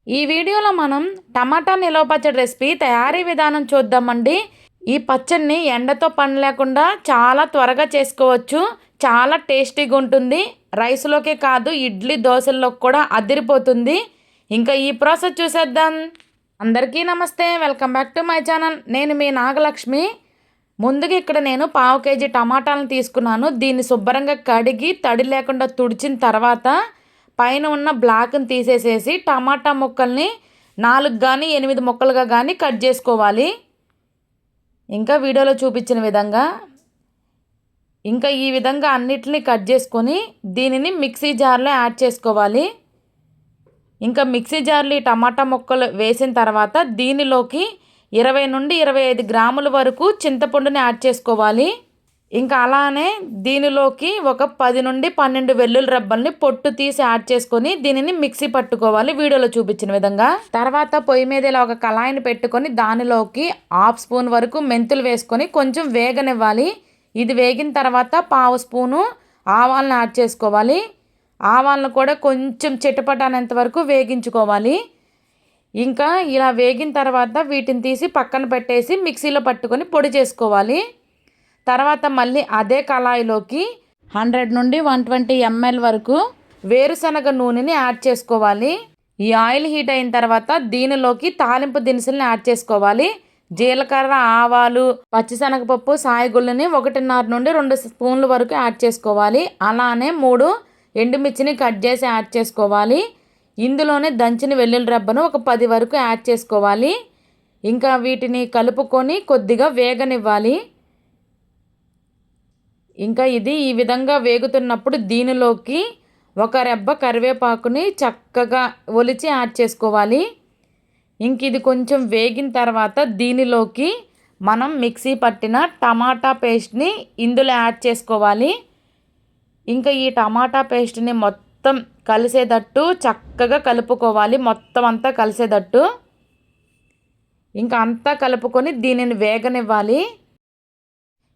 ఈ వీడియోలో మనం టమాటా నిలవ పచ్చడి రెసిపీ తయారీ విధానం చూద్దామండి. ఈ పచ్చడిని ఎండతో పని లేకుండా చాలా త్వరగా చేసుకోవచ్చు. చాలా టేస్టీగా ఉంటుంది. రైస్లోకే కాదు, ఇడ్లీ దోశల్లోకి కూడా అదిరిపోతుంది. ఇంకా ఈ ప్రాసెస్ చూసేద్దాం. అందరికీ నమస్తే, welcome back to my channel. నేను మీ నాగలక్ష్మి. ముందుగా ఇక్కడ నేను 1/2 కేజీ టమాటాలను తీసుకున్నాను. దీన్ని శుభ్రంగా కడిగి తడి లేకుండా తుడిచిన తర్వాత పైన ఉన్న బ్లాక్ని తీసేసేసి టమాటా ముక్కల్ని 4 కానీ 8 ముక్కలుగా కానీ కట్ చేసుకోవాలి. ఇంకా వీడియోలో చూపించిన విధంగా ఇంకా ఈ విధంగా అన్నిటిని కట్ చేసుకొని దీనిని మిక్సీ జార్లో యాడ్ చేసుకోవాలి. ఇంకా మిక్సీ జార్లో ఈ టమాటా ముక్కలు వేసిన తర్వాత దీనిలోకి 20 నుండి 25 గ్రాముల వరకు చింతపండుని యాడ్ చేసుకోవాలి. ఇంకా అలానే దీనిలోకి ఒక 10 నుండి 12 వెల్లుల్లి రెబ్బల్ని పొట్టు తీసి యాడ్ చేసుకొని దీనిని మిక్సీ పట్టుకోవాలి వీడియోలో చూపించిన విధంగా. తర్వాత పొయ్యి మీద ఇలా ఒక కళాయిని పెట్టుకొని దానిలోకి 1/2 స్పూన్ వరకు మెంతులు వేసుకొని కొంచెం వేగనివ్వాలి. ఇది వేగిన తర్వాత 1/2 స్పూను ఆవాలను యాడ్ చేసుకోవాలి. ఆవాలను కూడా కొంచెం చిటపటానేంత వరకు వేగించుకోవాలి. ఇంకా ఇలా వేగిన తర్వాత వీటిని తీసి పక్కన పెట్టేసి మిక్సీలో పట్టుకొని పొడి చేసుకోవాలి. తర్వాత మళ్ళీ అదే కళాయిలోకి 100 నుండి 120 ml వరకు వేరుశనగ నూనెని యాడ్ చేసుకోవాలి. ఈ ఆయిల్ హీట్ అయిన తర్వాత దీనిలోకి తాలింపు దినుసులను యాడ్ చేసుకోవాలి. జీలకర్ర, ఆవాలు, పచ్చిశనగపప్పు, సాయగుళ్ళని 1.5 నుండి 2 స్పూన్ల వరకు యాడ్ చేసుకోవాలి. అలానే 3 ఎండుమిర్చిని కట్ చేసి యాడ్ చేసుకోవాలి. ఇందులోనే దంచిన వెల్లుల్లి రెబ్బను ఒక 10 వరకు యాడ్ చేసుకోవాలి. ఇంకా వీటిని కలుపుకొని కొద్దిగా వేగనివ్వాలి. ఇంకా ఇది ఈ విధంగా వేగుతున్నప్పుడు దీనిలోకి ఒక రెబ్బ కరివేపాకుని చక్కగా ఒలిచి యాడ్ చేసుకోవాలి. ఇంక ఇది కొంచెం వేగిన తర్వాత దీనిలోకి మనం మిక్సీ పట్టిన టమాటా పేస్ట్ని ఇందులో యాడ్ చేసుకోవాలి. ఇంకా ఈ టమాటా పేస్ట్ని మొత్తం కలిసేటట్టు చక్కగా కలుపుకోవాలి. మొత్తం అంతా కలిసేటట్టు ఇంకా అంతా కలుపుకొని దీనిని వేగనివ్వాలి.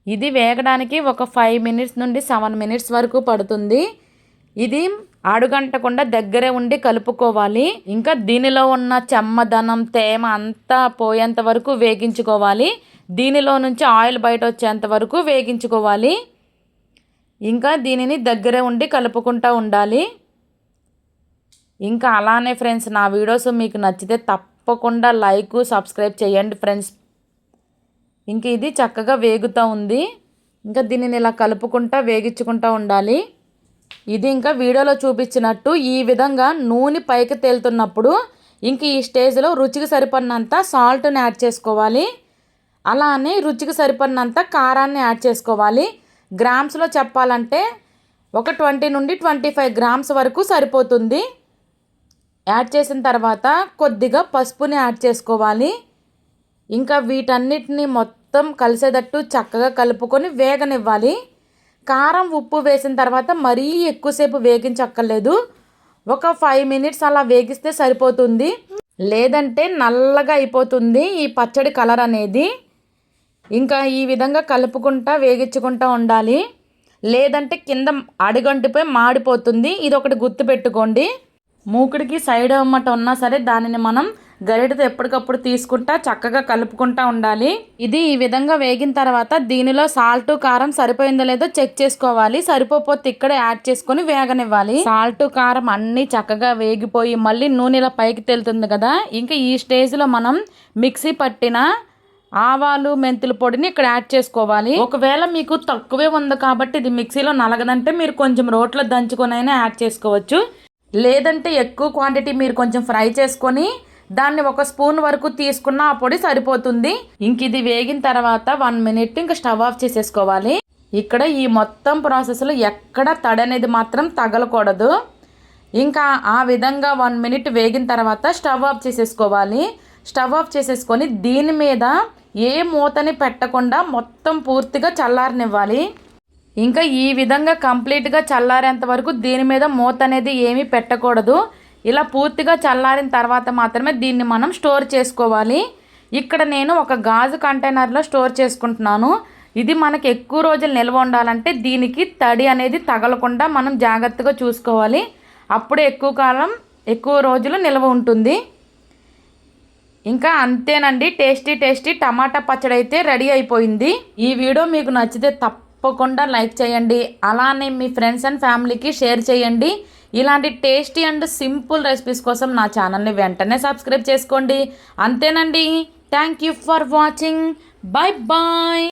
ఇది వేగడానికి ఒక 5 మినిట్స్ నుండి 7 మినిట్స్ వరకు పడుతుంది. ఇది అడుగంటకుండా దగ్గరే ఉండి కలుపుకోవాలి. ఇంకా దీనిలో ఉన్న చెమ్మదనం, తేమ అంతా పోయేంత వరకు వేగించుకోవాలి. దీనిలో నుంచి ఆయిల్ బయట వచ్చేంత వరకు వేగించుకోవాలి. ఇంకా దీనిని దగ్గరే ఉండి కలుపుకుంటూ ఉండాలి. ఇంకా అలానే ఫ్రెండ్స్, నా వీడియోస్ మీకు నచ్చితే తప్పకుండా లైక్, సబ్స్క్రైబ్ చేయండి ఫ్రెండ్స్. ఇంక ఇది చక్కగా వేగుతూ ఉంది. ఇంకా దీనిని ఇలా కలుపుకుంటూ వేగించుకుంటూ ఉండాలి. ఇది ఇంకా వీడియోలో చూపించినట్టు ఈ విధంగా నూనె పైకి తేలుతున్నప్పుడు ఇంక ఈ స్టేజ్లో రుచికి సరిపడినంత సాల్ట్ని యాడ్ చేసుకోవాలి. అలానే రుచికి సరిపడినంత కారాన్ని యాడ్ చేసుకోవాలి. గ్రామ్స్లో చెప్పాలంటే ఒక 20 నుండి 25 గ్రామ్స్ వరకు సరిపోతుంది. యాడ్ చేసిన తర్వాత కొద్దిగా పసుపుని యాడ్ చేసుకోవాలి. ఇంకా వీటన్నిటిని మొత్తం కలిసేటట్టు చక్కగా కలుపుకొని వేగనివ్వాలి. కారం, ఉప్పు వేసిన తర్వాత మరీ ఎక్కువసేపు వేగించక్కర్లేదు. ఒక 5 మినిట్స్ అలా వేగిస్తే సరిపోతుంది. లేదంటే నల్లగా అయిపోతుంది ఈ పచ్చడి కలర్ అనేది. ఇంకా ఈ విధంగా కలుపుకుంటా వేగించుకుంటూ ఉండాలి. లేదంటే కింద అడుగంటిపోయి మాడిపోతుంది. ఇది ఒకటి గుర్తుపెట్టుకోండి. మూకుడికి సైడ్ అమ్మట ఉన్నా సరే దానిని మనం గరిటెతో ఎప్పటికప్పుడు తీసుకుంటా చక్కగా కలుపుకుంటూ ఉండాలి. ఇది ఈ విధంగా వేగిన తర్వాత దీనిలో సాల్ట్, కారం సరిపోయిందో లేదో చెక్ చేసుకోవాలి. సరిపోతే ఇక్కడ యాడ్ చేసుకొని వేగనివ్వాలి. సాల్ట్, కారం అన్నీ చక్కగా వేగిపోయి మళ్ళీ నూనెలో పైకి తేలుతుంది కదా. ఇంకా ఈ స్టేజ్లో మనం మిక్సీ పట్టిన ఆవాలు, మెంతుల పొడిని ఇక్కడ యాడ్ చేసుకోవాలి. ఒకవేళ మీకు తక్కువే ఉంది కాబట్టి ఇది మిక్సీలో నలగదంటే మీరు కొంచెం రోట్లో దంచుకొని అయినా యాడ్ చేసుకోవచ్చు. లేదంటే ఎక్కువ క్వాంటిటీ మీరు కొంచెం ఫ్రై చేసుకొని దాన్ని 1 స్పూన్ వరకు తీసుకున్న ఆ పొడి సరిపోతుంది. ఇంక ఇది వేగిన తర్వాత 1 మినిట్ ఇంకా స్టవ్ ఆఫ్ చేసేసుకోవాలి. ఇక్కడ ఈ మొత్తం ప్రాసెస్లో ఎక్కడ తడి అనేది మాత్రం తగలకూడదు. ఇంకా ఆ విధంగా 1 మినిట్ వేగిన తర్వాత స్టవ్ ఆఫ్ చేసేసుకోవాలి. స్టవ్ ఆఫ్ చేసేసుకొని దీని మీద ఏ మూతని పెట్టకుండా మొత్తం పూర్తిగా చల్లారనివ్వాలి. ఇంకా ఈ విధంగా కంప్లీట్గా చల్లారేంత వరకు దీని మీద మూత అనేది ఏమీ పెట్టకూడదు. ఇలా పూర్తిగా చల్లారిన తర్వాత మాత్రమే దీన్ని మనం స్టోర్ చేసుకోవాలి. ఇక్కడ నేను ఒక గాజు కంటైనర్లో స్టోర్ చేసుకుంటున్నాను. ఇది మనకి ఎక్కువ రోజులు నిల్వ ఉండాలంటే దీనికి తడి అనేది తగలకుండా మనం జాగ్రత్తగా చూసుకోవాలి. అప్పుడే ఎక్కువ కాలం, ఎక్కువ రోజులు నిల్వ ఉంటుంది. ఇంకా అంతేనండి, టేస్టీ టమాటా పచ్చడి అయితే రెడీ అయిపోయింది. ఈ వీడియో మీకు నచ్చితే తప్పకుండా లైక్ చేయండి, అలానే మీ ఫ్రెండ్స్ అండ్ ఫ్యామిలీకి షేర్ చేయండి. ఇలాంటి టేస్టీ అండ్ సింపుల్ రెసిపీస్ కోసం నా ఛానల్ని వెంటనే సబ్స్క్రైబ్ చేసుకోండి. అంతేనండి, thank you for watching. Bye bye.